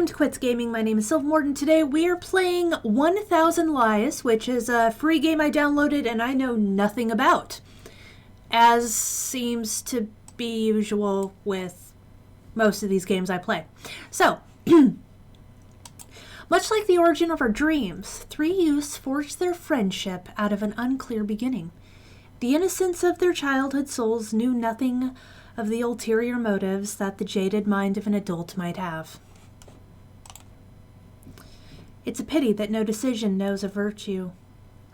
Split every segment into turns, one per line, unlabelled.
Welcome to Quits Gaming. My name is Silvermorton. Today we are playing 1000 Lies, which is a free game I downloaded and I know nothing about, as seems to be usual with most of these games I play. So, much like the origin of our dreams, three youths forged their friendship out of an unclear beginning. The innocence of their childhood souls knew nothing of the ulterior motives that the jaded mind of an adult might have. It's a pity that no decision knows a virtue,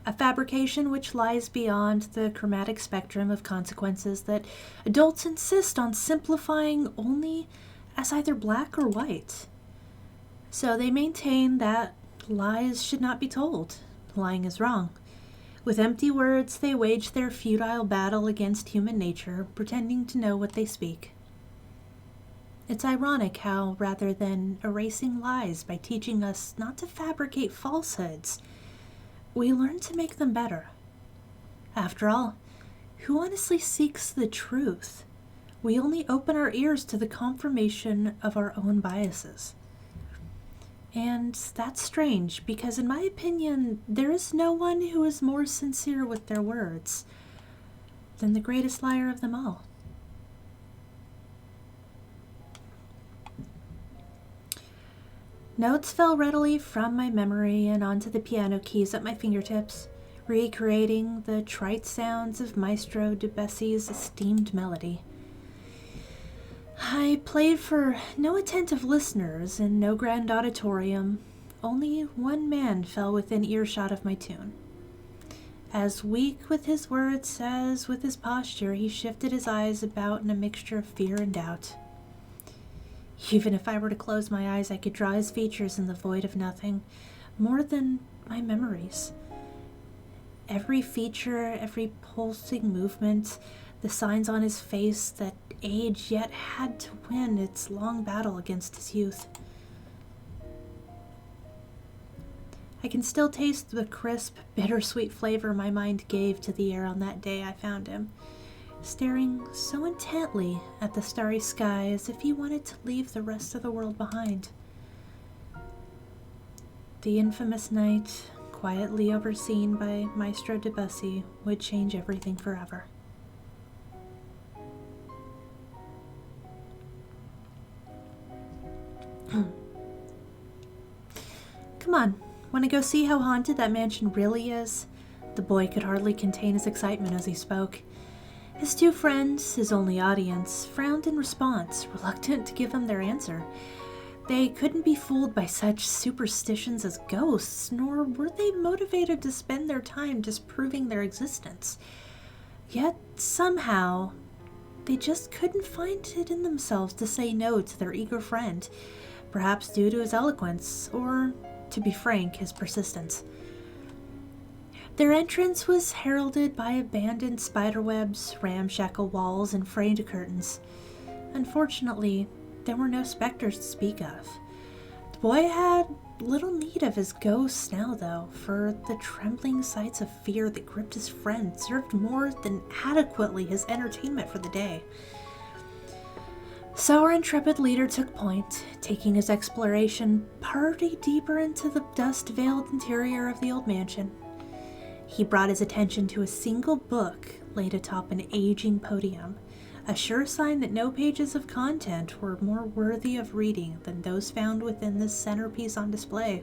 a fabrication which lies beyond the chromatic spectrum of consequences that adults insist on simplifying only as either black or white. So they maintain that lies should not be told. Lying is wrong. With empty words, they wage their futile battle against human nature, pretending to know what they speak. It's ironic how, rather than erasing lies by teaching us not to fabricate falsehoods, we learn to make them better. After all, who honestly seeks the truth? We only open our ears to the confirmation of our own biases. And that's strange, because in my opinion, there is no one who is more sincere with their words than the greatest liar of them all. Notes fell readily from my memory and onto the piano keys at my fingertips, recreating the trite sounds of Maestro Debussy's esteemed melody. I played for no attentive listeners in no grand auditorium. Only one man fell within earshot of my tune. As weak with his words as with his posture, he shifted his eyes about in a mixture of fear and doubt. Even if I were to close my eyes, I could draw his features in the void of nothing, more than my memories. Every feature, every pulsing movement, the signs on his face that age yet had to win its long battle against his youth. I can still taste the crisp, bittersweet flavor my mind gave to the air on that day I found him, staring so intently at the starry sky as if he wanted to leave the rest of the world behind. The infamous night, quietly overseen by Maestro Debussy, would change everything forever. Come on, want to go see how haunted that mansion really is? The boy could hardly contain his excitement as he spoke. His two friends, his only audience, frowned in response, reluctant to give him their answer. They couldn't be fooled by such superstitions as ghosts, nor were they motivated to spend their time disproving their existence. Yet, somehow, they just couldn't find it in themselves to say no to their eager friend, perhaps due to his eloquence, or, to be frank, his persistence. Their entrance was heralded by abandoned spiderwebs, ramshackle walls, and frayed curtains. Unfortunately, there were no specters to speak of. The boy had little need of his ghosts now, though, for the trembling sights of fear that gripped his friend served more than adequately his entertainment for the day. So our intrepid leader took point, taking his exploration party deeper into the dust-veiled interior of the old mansion. He brought his attention to a single book laid atop an aging podium, a sure sign that no pages of content were more worthy of reading than those found within this centerpiece on display.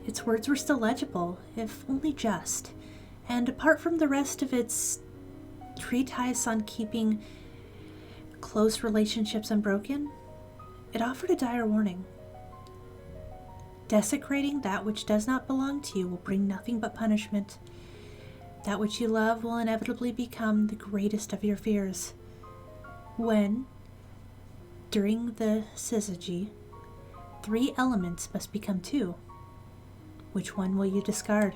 Its words were still legible, if only just, and apart from the rest of its treatise on keeping close relationships unbroken, it offered a dire warning. Desecrating that which does not belong to you will bring nothing but punishment. That which you love will inevitably become the greatest of your fears. When, during the syzygy, 3 elements must become 2, which one will you discard?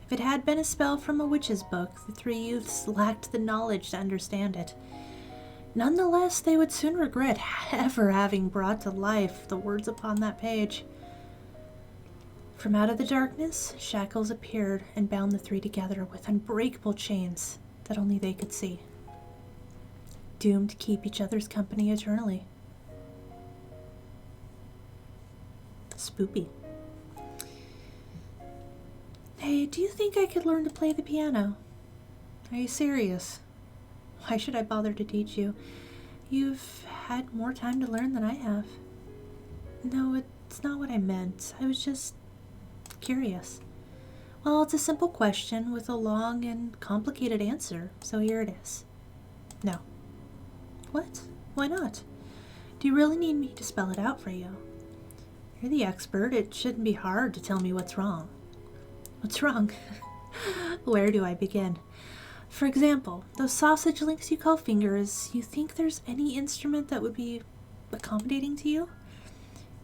If it had been a spell from a witch's book, the 3 youths lacked the knowledge to understand it. Nonetheless, they would soon regret ever having brought to life the words upon that page. From out of the darkness, shackles appeared and bound the 3 together with unbreakable chains that only they could see, doomed to keep each other's company eternally. Spoopy. Hey, do you think I could learn to play the piano? Are you serious? Why should I bother to teach you? You've had more time to learn than I have. No, it's not what I meant. I was just curious. Well, it's a simple question with a long and complicated answer, so here it is. No. What? Why not? Do you really need me to spell it out for you? You're the expert. It shouldn't be hard to tell me what's wrong. What's wrong? Where do I begin? For example, those sausage links you call fingers, you think there's any instrument that would be accommodating to you?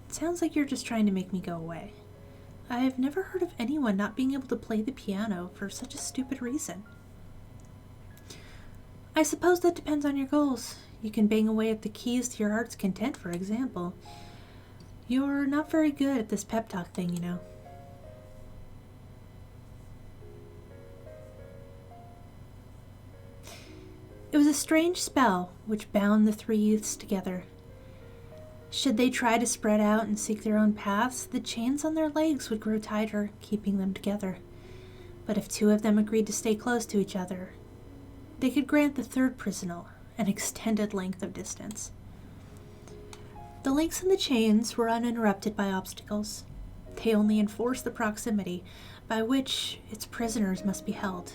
It sounds like you're just trying to make me go away. I've never heard of anyone not being able to play the piano for such a stupid reason. I suppose that depends on your goals. You can bang away at the keys to your heart's content, for example. You're not very good at this pep talk thing, you know. It was a strange spell which bound the three youths together. Should they try to spread out and seek their own paths, the chains on their legs would grow tighter, keeping them together. But if two of them agreed to stay close to each other, they could grant the third prisoner an extended length of distance. The links in the chains were uninterrupted by obstacles. They only enforced the proximity by which its prisoners must be held.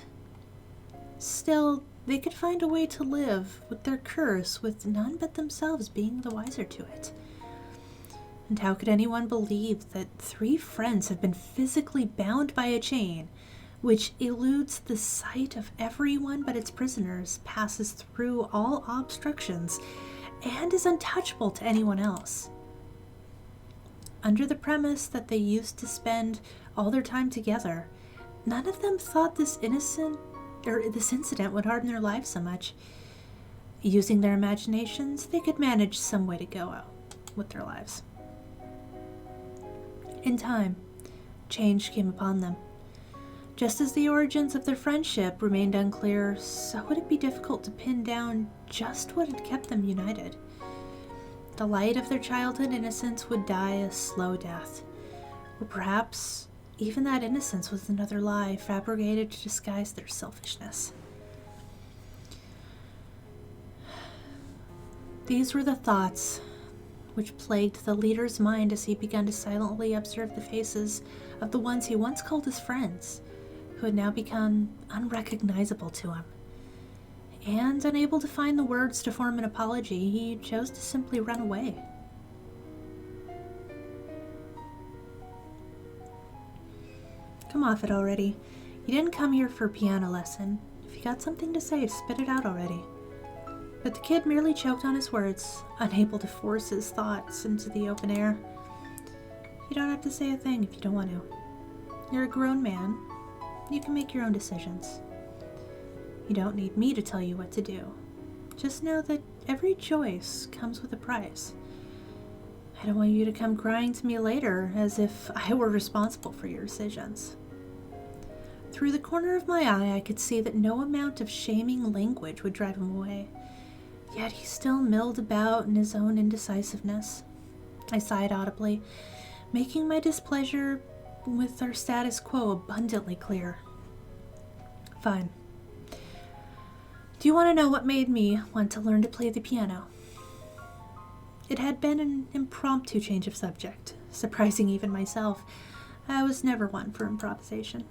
Still, they could find a way to live with their curse with none but themselves being the wiser to it. And how could anyone believe that three friends have been physically bound by a chain which eludes the sight of everyone but its prisoners, passes through all obstructions, and is untouchable to anyone else? Under the premise that they used to spend all their time together, none of them thought this incident would harden their lives so much. Using their imaginations, they could manage some way to go out with their lives. In time, change came upon them. Just as the origins of their friendship remained unclear, so would it be difficult to pin down just what had kept them united. The light of their childhood innocence would die a slow death, or perhaps even that innocence was another lie fabricated to disguise their selfishness. These were the thoughts which plagued the leader's mind as he began to silently observe the faces of the ones he once called his friends, who had now become unrecognizable to him. And unable to find the words to form an apology, he chose to simply run away. Come off it already. You didn't come here for a piano lesson. If you got something to say, spit it out already. But the kid merely choked on his words, unable to force his thoughts into the open air. You don't have to say a thing if you don't want to. You're a grown man. You can make your own decisions. You don't need me to tell you what to do. Just know that every choice comes with a price. I don't want you to come crying to me later as if I were responsible for your decisions. Through the corner of my eye, I could see that no amount of shaming language would drive him away. Yet he still milled about in his own indecisiveness. I sighed audibly, making my displeasure with our status quo abundantly clear. Fine. Do you want to know what made me want to learn to play the piano? It had been an impromptu change of subject, surprising even myself. I was never one for improvisation.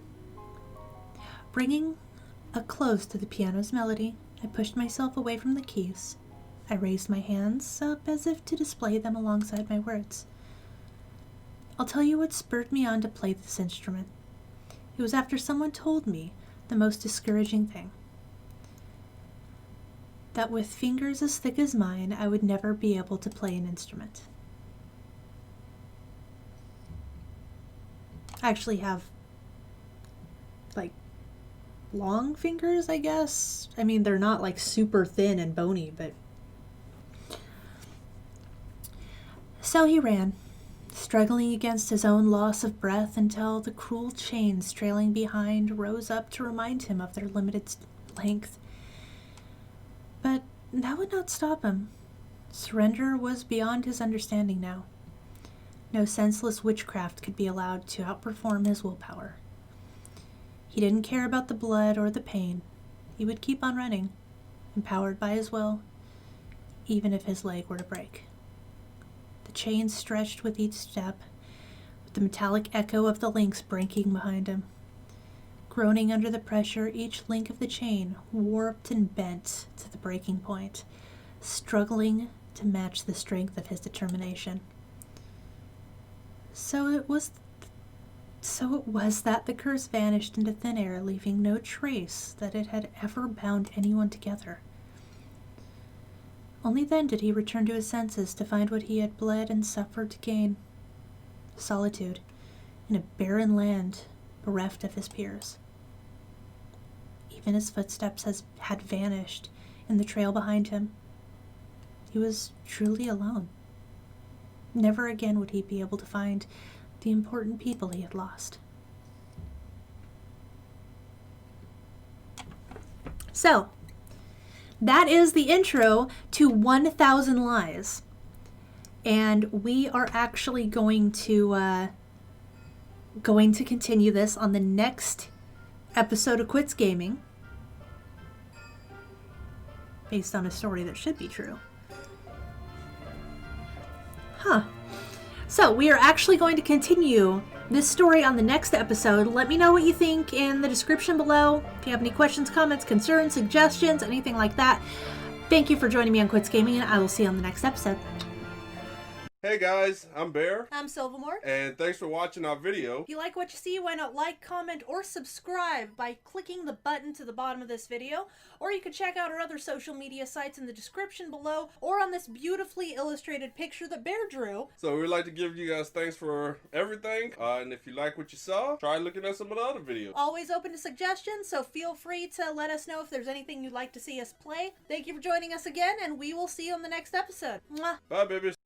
Bringing a close to the piano's melody, I pushed myself away from the keys. I raised my hands up as if to display them alongside my words. I'll tell you what spurred me on to play this instrument. It was after someone told me the most discouraging thing. That with fingers as thick as mine, I would never be able to play an instrument. I actually have, long fingers, I guess. I mean, they're not, super thin and bony, but... So he ran, struggling against his own loss of breath until the cruel chains trailing behind rose up to remind him of their limited length. But that would not stop him. Surrender was beyond his understanding now. No senseless witchcraft could be allowed to outperform his willpower. He didn't care about the blood or the pain. He would keep on running, empowered by his will, even if his leg were to break. The chain stretched with each step, with the metallic echo of the links breaking behind him. Groaning under the pressure, each link of the chain warped and bent to the breaking point, struggling to match the strength of his determination. So it was that the curse vanished into thin air, leaving no trace that it had ever bound anyone together. Only then did he return to his senses to find what he had bled and suffered to gain: solitude in a barren land bereft of his peers. Even his footsteps had vanished in the trail behind him. He was truly alone. Never again would he be able to find the important people he had lost. So, that is the intro to 1000 Lies. And we are actually going to continue this on the next episode of Quits Gaming, based on a story that should be true. So we are actually going to continue this story on the next episode. Let me know what you think in the description below. If you have any questions, comments, concerns, suggestions, anything like that. Thank you for joining me on Quits Gaming, and I will see you on the next episode.
Hey guys, I'm Bear.
I'm Silvermore.
And thanks for watching our video.
If you like what you see, why not like, comment, or subscribe by clicking the button to the bottom of this video. Or you can check out our other social media sites in the description below, or on this beautifully illustrated picture that Bear drew.
So we'd like to give you guys thanks for everything. And if you like what you saw, try looking at some of the other videos.
Always open to suggestions, so feel free to let us know if there's anything you'd like to see us play. Thank you for joining us again, and we will see you on the next episode. Mwah.
Bye, babies.